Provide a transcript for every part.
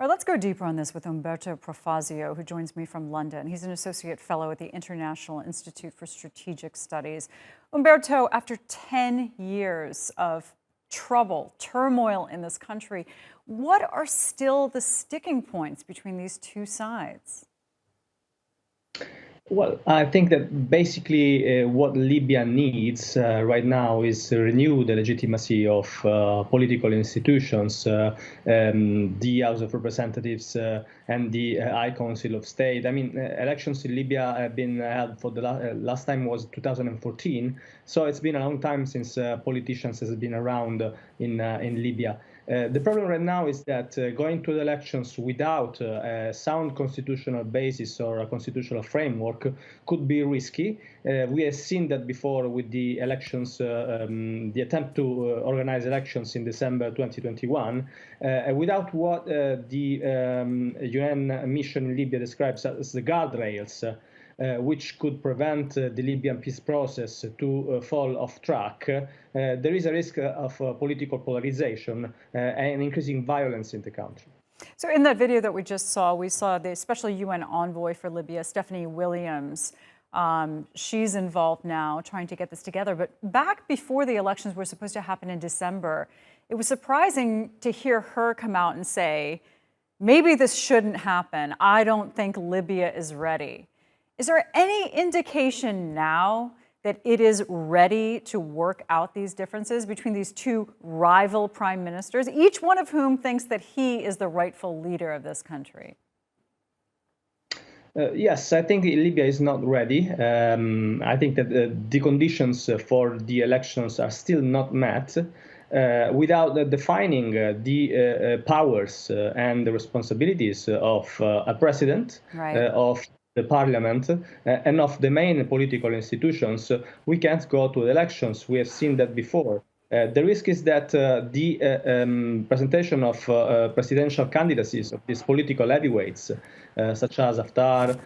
All right, let's go deeper on this with Umberto Profazio, who joins me from London. He's an associate fellow at the International Institute for Strategic Studies. Umberto, after 10 years of trouble, turmoil in this country, what are still the sticking points between these two sides? Well, I think that basically what Libya needs right now is to renew the legitimacy of political institutions, the House of Representatives and the High Council of State. I mean, elections in Libya have been held for the last time was 2014, so it's been a long time since politicians has been around in Libya. The problem right now is that going to the elections without a sound constitutional basis or a constitutional framework could be risky. We have seen that before with the elections, the attempt to organize elections in December 2021, without what the UN mission in Libya describes as the guardrails, which could prevent the Libyan peace process to fall off track, there is a risk of political polarization and increasing violence in the country. So in that video that we just saw, we saw the special UN envoy for Libya, Stephanie Williams. She's involved now trying to get this together. But back before the elections were supposed to happen in December, it was surprising to hear her come out and say, maybe this shouldn't happen. I don't think Libya is ready. Is there any indication now that it is ready to work out these differences between these two rival prime ministers, each one of whom thinks that he is the rightful leader of this country? Yes, I think Libya is not ready. I think that the conditions for the elections are still not met. Without defining the powers and the responsibilities of a president, right. Of the parliament, and of the main political institutions, we can't go to elections. We have seen that before. The risk is that the presentation of presidential candidacies of these political heavyweights, such as Haftar,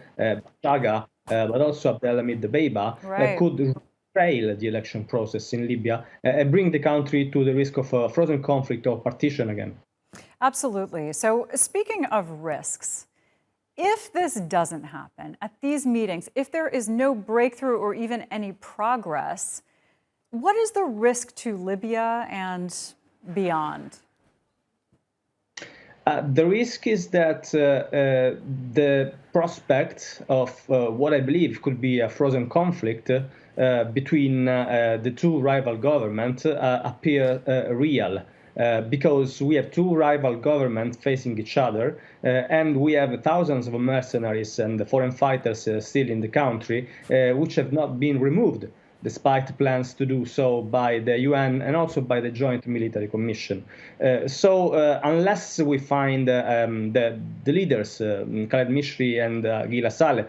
Chaga, but also Abdelhamid Dbeibah, right. could fail the election process in Libya and bring the country to the risk of a frozen conflict or partition again. Absolutely. So speaking of risks, if this doesn't happen at these meetings, if there is no breakthrough or even any progress, what is the risk to Libya and beyond? The risk is that the prospect of what I believe could be a frozen conflict between the two rival governments appear real. Because we have two rival governments facing each other, and we have thousands of mercenaries and foreign fighters still in the country, which have not been removed, despite plans to do so by the UN and also by the Joint Military Commission. So unless we find the leaders, Khaled Mishri and Gila Saleh,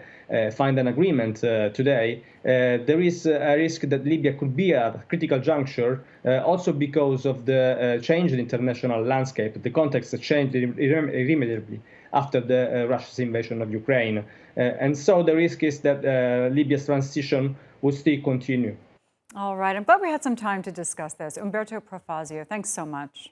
find an agreement today, there is a risk that Libya could be at a critical juncture, also because of the change in international landscape. The context changed irremediably after the Russia's invasion of Ukraine. And so the risk is that Libya's transition will still continue. All right. I'm glad we had some time to discuss this. Umberto Profazio, thanks so much.